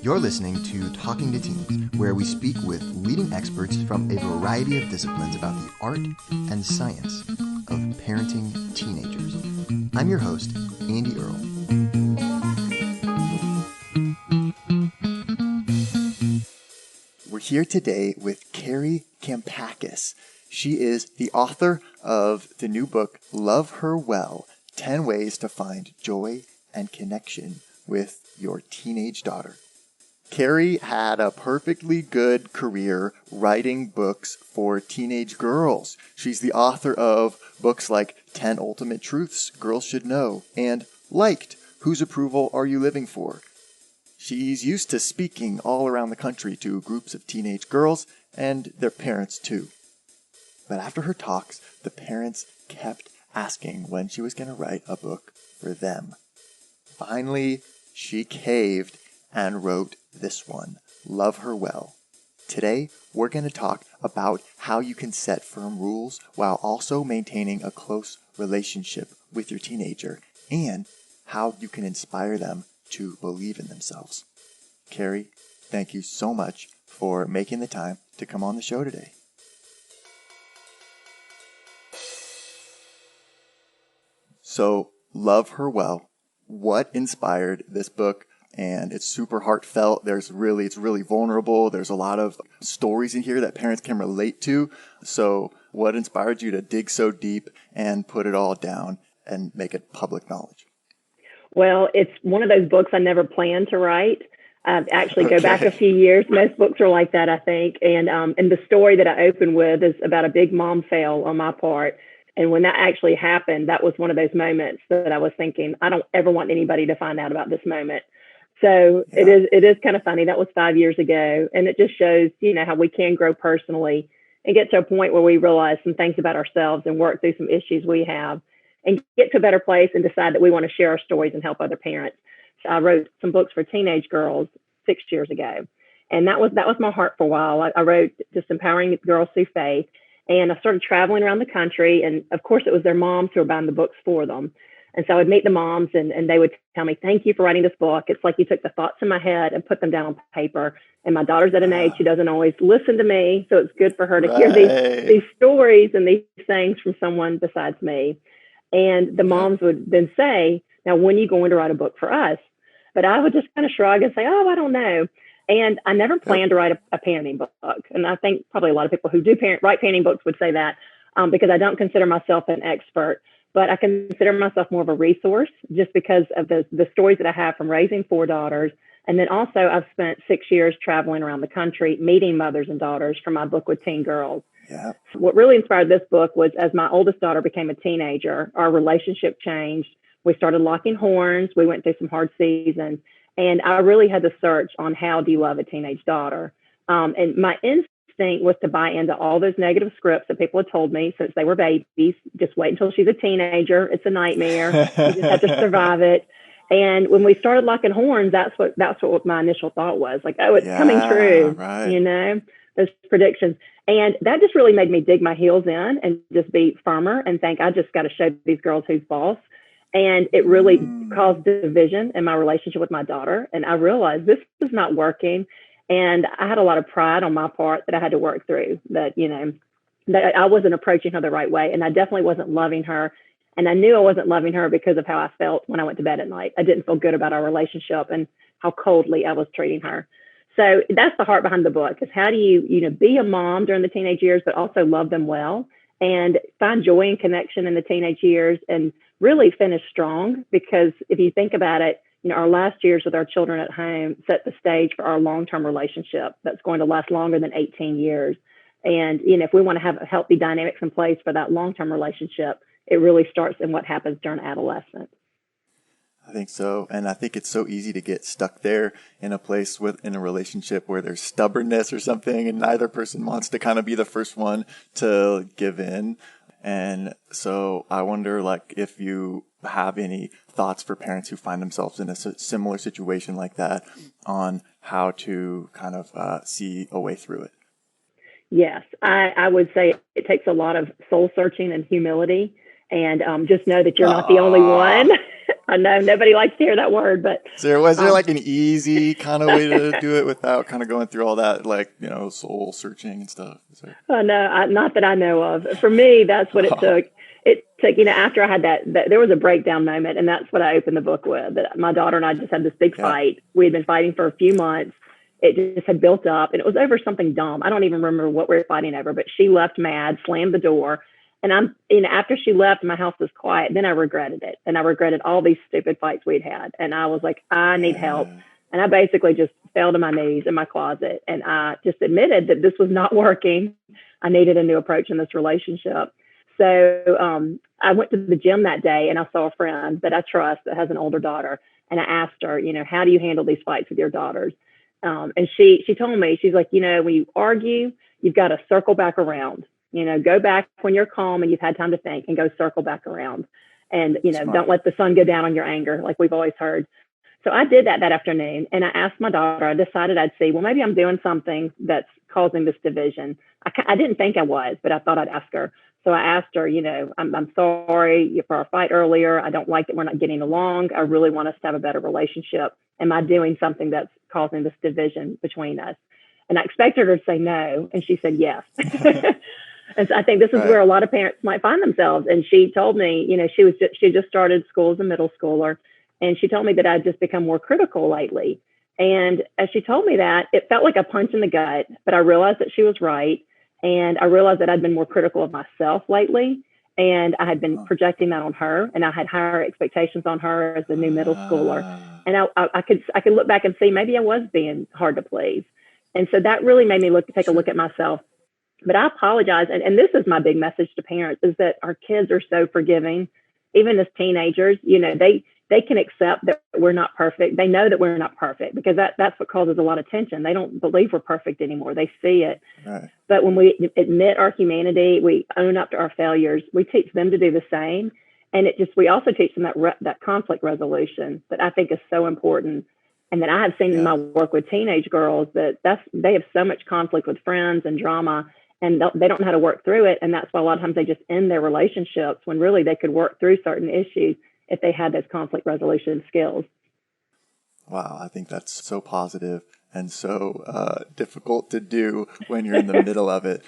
You're listening to Talking to Teens, where we speak with leading experts from a variety of disciplines about the art and science of parenting teenagers. I'm your host, Andy Earle. We're here today with Kari Kampakis. She is the author of the new book, Love Her Well, 10 Ways to Find Joy and Connection with Your Teenage Daughter. Kari had a perfectly good career writing books for teenage girls. She's the author of books like 10 Ultimate Truths Girls Should Know and Liked, Whose Approval Are You Living For? She's used to speaking all around the country to groups of teenage girls and their parents too. But after her talks, the parents kept asking when she was going to write a book for them. Finally, she caved and wrote this one, Love Her Well. Today, we're going to talk about how you can set firm rules while also maintaining a close relationship with your teenager and how you can inspire them to believe in themselves. Kari, thank you so much for making the time to come on the show today. So, Love Her Well. What inspired this book? And it's super heartfelt. It's really vulnerable. There's a lot of stories in here that parents can relate to. So what inspired you to dig so deep and put it all down and make it public knowledge? Well, it's one of those books I never planned to write. Actually go back a few years. Most books are like that, I think. And the story that I open with is about a big mom fail on my part. And when that actually happened, that was one of those moments that I was thinking, I don't ever want anybody to find out about this moment. So yeah. It is kind of funny. That was 5 years ago. And it just shows, how we can grow personally and get to a point where we realize some things about ourselves and work through some issues we have and get to a better place and decide that we want to share our stories and help other parents. So I wrote some books for teenage girls 6 years ago. And that was my heart for a while. I wrote just empowering girls through faith. And I started traveling around the country. And of course, it was their moms who were buying the books for them. And so I would meet the moms and they would tell me, thank you for writing this book. It's like you took the thoughts in my head and put them down on paper. And my daughter's at an age she doesn't always listen to me. So it's good for her to hear these stories and these things from someone besides me. And the moms would then say, now, when are you going to write a book for us? But I would just kind of shrug and say, oh, I don't know. And I never planned to write a parenting book. And I think probably a lot of people who do write parenting books would say that because I don't consider myself an expert. But I consider myself more of a resource just because of the stories that I have from raising 4 daughters. And then also I've spent 6 years traveling around the country, meeting mothers and daughters from my book with teen girls. Yeah. So what really inspired this book was as my oldest daughter became a teenager, our relationship changed. We started locking horns. We went through some hard seasons. And I really had to search on how do you love a teenage daughter. And my instinct was to buy into all those negative scripts that people had told me since they were babies. Just wait until she's a teenager. It's a nightmare. You just have to survive it. And when we started locking horns, that's what my initial thought was. Like, oh, it's coming true, right. Those predictions. And that just really made me dig my heels in and just be firmer and think, I just got to show these girls who's boss. And it really caused division in my relationship with my daughter. And I realized this was not working. And I had a lot of pride on my part that I had to work through, that I wasn't approaching her the right way. And I definitely wasn't loving her. And I knew I wasn't loving her because of how I felt when I went to bed at night. I didn't feel good about our relationship and how coldly I was treating her. So that's the heart behind the book, is how do you be a mom during the teenage years, but also love them well and find joy and connection in the teenage years and really finish strong. Because if you think about it, our last years with our children at home set the stage for our long-term relationship that's going to last longer than 18 years. And, if we want to have healthy dynamics in place for that long-term relationship, it really starts in what happens during adolescence. I think so. And I think it's so easy to get stuck there in a relationship where there's stubbornness or something, and neither person wants to kind of be the first one to give in. And so I wonder, if you have any thoughts for parents who find themselves in a similar situation like that on how to kind of see a way through it. Yes, I would say it takes a lot of soul searching and humility, and just know that you're not the only one. I know nobody likes to hear that word, but So was there like an easy kind of way to do it without kind of going through all that, like, soul searching and stuff? oh no, not that I know of. For me, that's what it took. It took, after I had that, there was a breakdown moment, and that's what I opened the book with. That my daughter and I just had this big fight. We had been fighting for a few months. It just had built up, and it was over something dumb. I don't even remember what we were fighting over, but she left mad, slammed the door. And after she left, my house was quiet. Then I regretted it. And I regretted all these stupid fights we'd had. And I was like, I need help. And I basically just fell to my knees in my closet. And I just admitted that this was not working. I needed a new approach in this relationship. So I went to the gym that day, and I saw a friend that I trust that has an older daughter. And I asked her, how do you handle these fights with your daughters? And she told me, she's like, when you argue, you've got to circle back around. Go back when you're calm and you've had time to think, and go circle back around. And, don't let the sun go down on your anger, like we've always heard. So I did that afternoon, and I asked my daughter, I decided I'd see, well, maybe I'm doing something that's causing this division. I didn't think I was, but I thought I'd ask her. So I asked her, I'm sorry for our fight earlier. I don't like that we're not getting along. I really want us to have a better relationship. Am I doing something that's causing this division between us? And I expected her to say no, and she said yes. And so I think this is where a lot of parents might find themselves. And she told me, she just started school as a middle schooler. And she told me that I'd just become more critical lately. And as she told me that, it felt like a punch in the gut, but I realized that she was right. And I realized that I'd been more critical of myself lately. And I had been projecting that on her, and I had higher expectations on her as a new middle schooler. And I could look back and see maybe I was being hard to please. And so that really made me take a look at myself. But I apologize. And this is my big message to parents, is that our kids are so forgiving. Even as teenagers, they can accept that we're not perfect. They know that we're not perfect, because that's what causes a lot of tension. They don't believe we're perfect anymore. They see it. Right. But when we admit our humanity, we own up to our failures, we teach them to do the same. And we also teach them that conflict resolution that I think is so important. And that I have seen in my work with teenage girls, they have so much conflict with friends and drama, and they don't know how to work through it. And that's why a lot of times they just end their relationships, when really they could work through certain issues if they had those conflict resolution skills. Wow, I think that's so positive and so difficult to do when you're in the middle of it.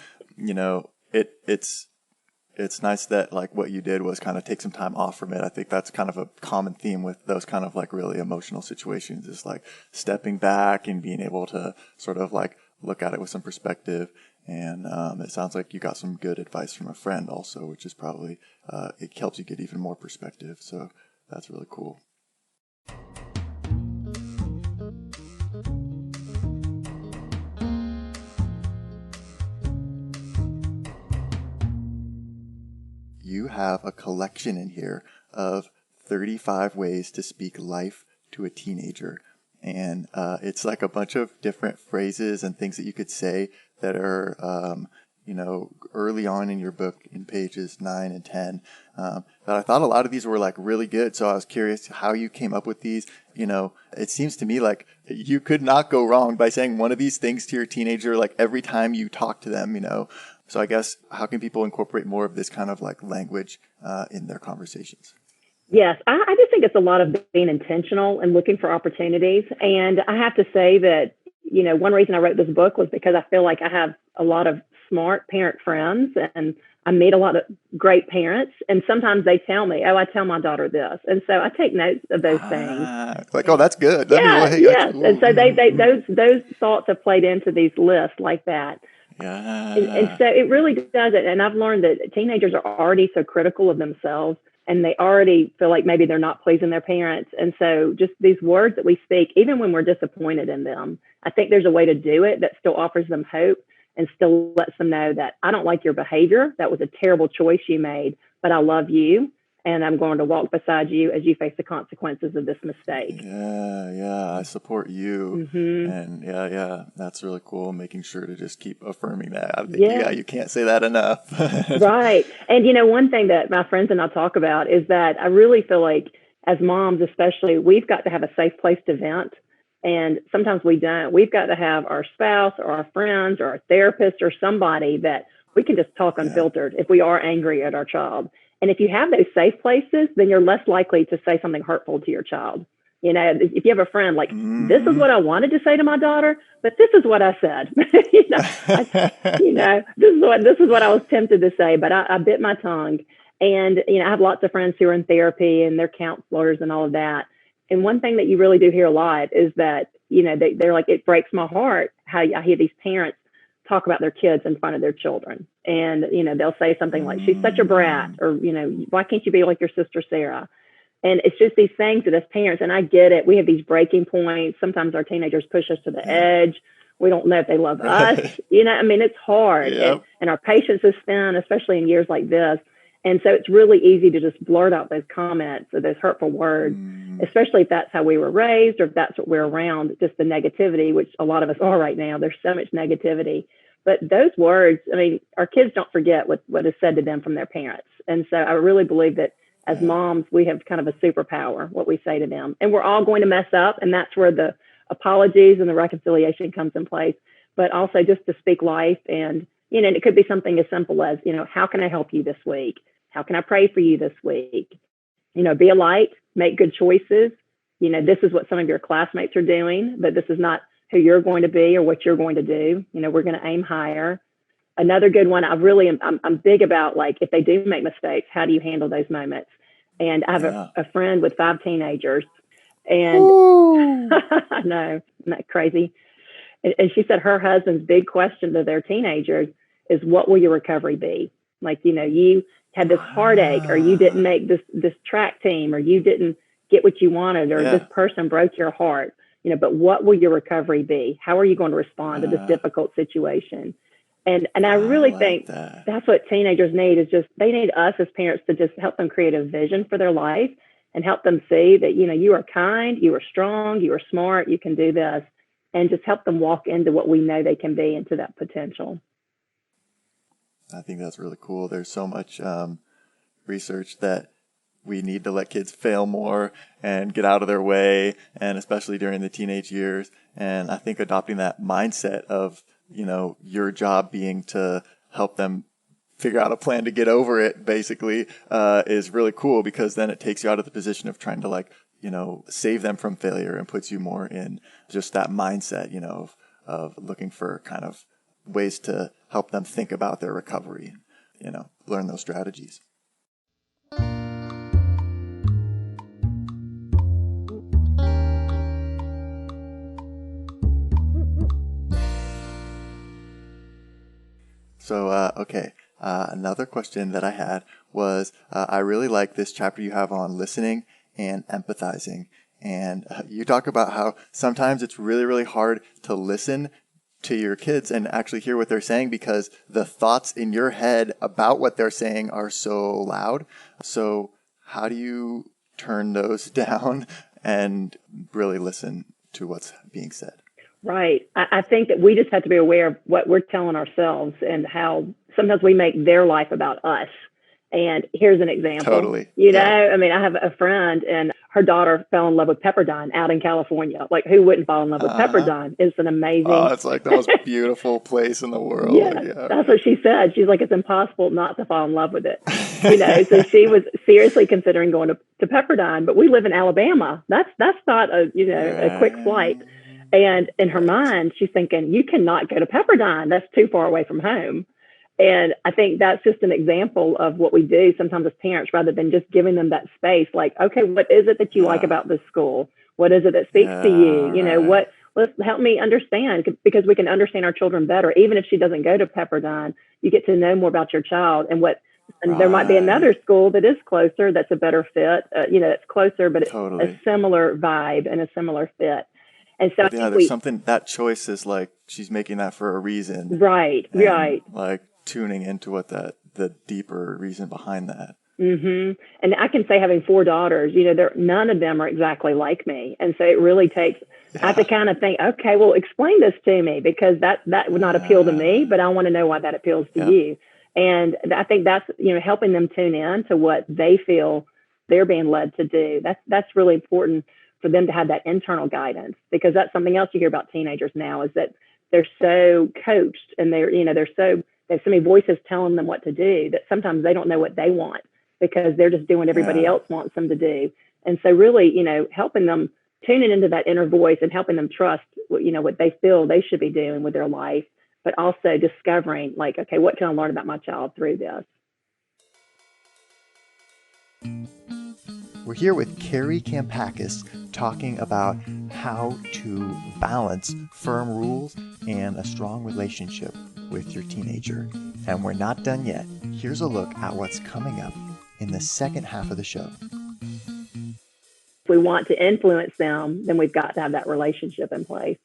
It's nice that like what you did was kind of take some time off from it. I think that's kind of a common theme with those kind of like really emotional situations, is like stepping back and being able to sort of like look at it with some perspective. And it sounds like you got some good advice from a friend also, which is probably, it helps you get even more perspective. So that's really cool. You have a collection in here of 35 ways to speak life to a teenager. And it's like a bunch of different phrases and things that you could say that are, early on in your book in pages 9 and 10. But I thought a lot of these were like really good. So I was curious how you came up with these. It seems to me like you could not go wrong by saying one of these things to your teenager, like every time you talk to them, So I guess how can people incorporate more of this kind of like language in their conversations? Yes, I just think it's a lot of being intentional and looking for opportunities. And I have to say that, one reason I wrote this book was because I feel like I have a lot of smart parent friends, and I meet a lot of great parents. And sometimes they tell me, I tell my daughter this. And so I take notes of those things. Like, oh, that's good. Yes. Cool. And so those thoughts have played into these lists like that. Yeah. And so it really does it. And I've learned that teenagers are already so critical of themselves, and they already feel like maybe they're not pleasing their parents. And so just these words that we speak, even when we're disappointed in them, I think there's a way to do it that still offers them hope and still lets them know that I don't like your behavior. That was a terrible choice you made, but I love you, and I'm going to walk beside you as you face the consequences of this mistake. Yeah, I support you. Mm-hmm. And that's really cool. Making sure to just keep affirming that. I think, you can't say that enough. Right. And, one thing that my friends and I talk about is that I really feel like as moms, especially, we've got to have a safe place to vent. And sometimes we don't. We've got to have our spouse or our friends or our therapist or somebody that we can just talk unfiltered if we are angry at our child. And if you have those safe places, then you're less likely to say something hurtful to your child. You know, if you have a friend like, this is what I wanted to say to my daughter, but this is what I said. This is what I was tempted to say, but I bit my tongue. And, I have lots of friends who are in therapy and they're counselors and all of that. And one thing that you really do hear a lot is that, they're like, it breaks my heart how I hear these parents talk about their kids in front of their children. And, they'll say something like, she's such a brat, or, why can't you be like your sister, Sarah? And it's just these things that as parents, and I get it, we have these breaking points. Sometimes our teenagers push us to the edge. We don't know if they love us. It's hard. Yep. And our patience is thin, especially in years like this. And so it's really easy to just blurt out those comments or those hurtful words, especially if that's how we were raised or if that's what we're around, just the negativity, which a lot of us are right now. There's so much negativity. But those words, our kids don't forget what is said to them from their parents. And so I really believe that as moms, we have kind of a superpower, what we say to them. And we're all going to mess up. And that's where the apologies and the reconciliation comes in place. But also just to speak life. And, it could be something as simple as, how can I help you this week? How can I pray for you this week? Be a light, make good choices. This is what some of your classmates are doing, but this is not who you're going to be or what you're going to do. We're going to aim higher. Another good one, I'm big about, like, if they do make mistakes, how do you handle those moments? And I have a friend with 5 teenagers, and I know, isn't that crazy? And she said her husband's big question to their teenagers is, what will your recovery be? Like, you had this heartache, or you didn't make this track team, or you didn't get what you wanted, or this person broke your heart, but what will your recovery be? How are you going to respond to this difficult situation? And I really think that's what teenagers need, is just, they need us as parents to just help them create a vision for their life and help them see that, you are kind, you are strong, you are smart, you can do this, and just help them walk into what we know they can be, into that potential. I think that's really cool. There's so much research that we need to let kids fail more and get out of their way, and especially during the teenage years. And I think adopting that mindset of, your job being to help them figure out a plan to get over it, basically, is really cool, because then it takes you out of the position of trying to, save them from failure, and puts you more in just that mindset, of looking for kind of ways to help them think about their recovery, learn those strategies. So, another question that I had was, I really like this chapter you have on listening and empathizing. And you talk about how sometimes it's really, really hard to listen to your kids and actually hear what they're saying, because the thoughts in your head about what they're saying are so loud. So how do you turn those down and really listen to what's being said? Right. I think that we just have to be aware of what we're telling ourselves, and how sometimes we make their life about us. And here's an example. Totally. I have a friend, and her daughter fell in love with Pepperdine out in California. Like, who wouldn't fall in love with Pepperdine? It's an amazing. Oh, it's like the most beautiful place in the world. That's what she said. She's like, it's impossible not to fall in love with it. So she was seriously considering going to Pepperdine, but we live in Alabama. That's not a quick flight. And in her mind, she's thinking, you cannot go to Pepperdine. That's too far away from home. And I think that's just an example of what we do sometimes as parents, rather than just giving them that space. Like, okay, what is it that you like about this school? What is it that speaks to you? Let's help me understand, because we can understand our children better. Even if she doesn't go to Pepperdine, you get to know more about your child, and there might be another school that is closer, that's a better fit, it's closer, but it's a similar vibe and a similar fit. And so there's something, that choice is like, she's making that for a reason. Right. Like tuning into what the deeper reason behind that. Mm-hmm. And I can say, having 4 daughters, none of them are exactly like me. And so it really takes, I have to kind of think, okay, well, explain this to me, because that would not appeal to me, but I want to know why that appeals to you. And I think that's, helping them tune in to what they feel they're being led to do. That's really important for them to have that internal guidance, because that's something else you hear about teenagers now, is that they're so coached, and there's so many voices telling them what to do, that sometimes they don't know what they want. because they're just doing what everybody else wants them to do. And so really, helping them tuning into that inner voice and helping them trust what they feel they should be doing with their life, but also discovering like, okay, what can I learn about my child through this? We're here with Kari Kampakis talking about how to balance firm rules and a strong relationship with your teenager. And we're not done yet. Here's a look at what's coming up in the second half of the show. If we want to influence them, then we've got to have that relationship in place.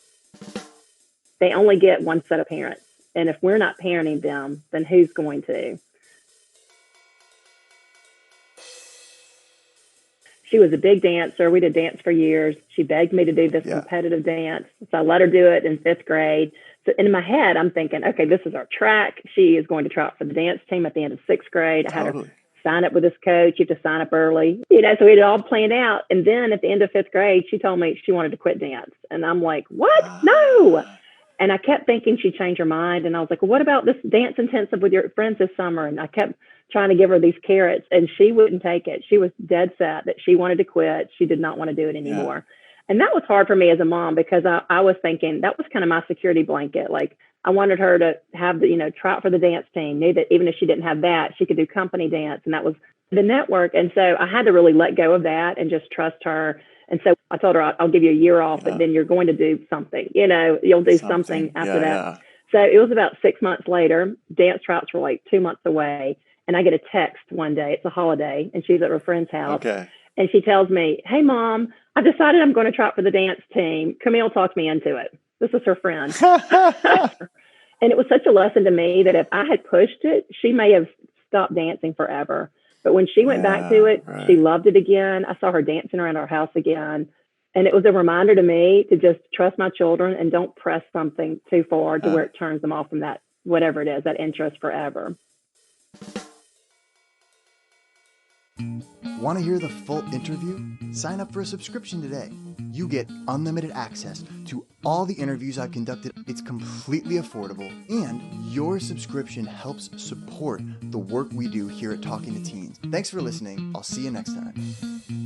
They only get one set of parents. And if we're not parenting them, then who's going to? She was a big dancer. We did dance for years. She begged me to do this competitive dance. So I let her do it in 5th grade. So in my head, I'm thinking, okay, this is our track. She is going to try out for the dance team at the end of 6th grade. I had her sign up with this coach. You have to sign up early. So we had it all planned out. And then at the end of 5th grade, she told me she wanted to quit dance. And I'm like, what? No. And I kept thinking she'd change her mind. And I was like, well, what about this dance intensive with your friends this summer? And I kept trying to give her these carrots, and she wouldn't take it. She was dead set that she wanted to quit. She did not want to do it anymore. And that was hard for me as a mom, because I was thinking that was kind of my security blanket. Like, I wanted her to have try out for the dance team, knew that even if she didn't have that, she could do company dance. And that was the network. And so I had to really let go of that and just trust her. And so I told her, I'll give you a year off, but then you're going to do something, you'll do something after that. So it was about 6 months later. Dance tryouts were like 2 months away. And I get a text one day. It's a holiday, and she's at her friend's house. Okay. And she tells me, hey, Mom, I've decided I'm going to try out for the dance team. Camille talked me into it. This is her friend. And it was such a lesson to me that if I had pushed it, she may have stopped dancing forever. But when she went back to it, she loved it again. I saw her dancing around our house again. And it was a reminder to me to just trust my children and don't press something too far to where it turns them off from that, whatever it is, that interest forever. Want to hear the full interview? Sign up for a subscription today. You get unlimited access to all the interviews I've conducted. It's completely affordable, and your subscription helps support the work we do here at Talking to Teens. Thanks for listening. I'll see you next time.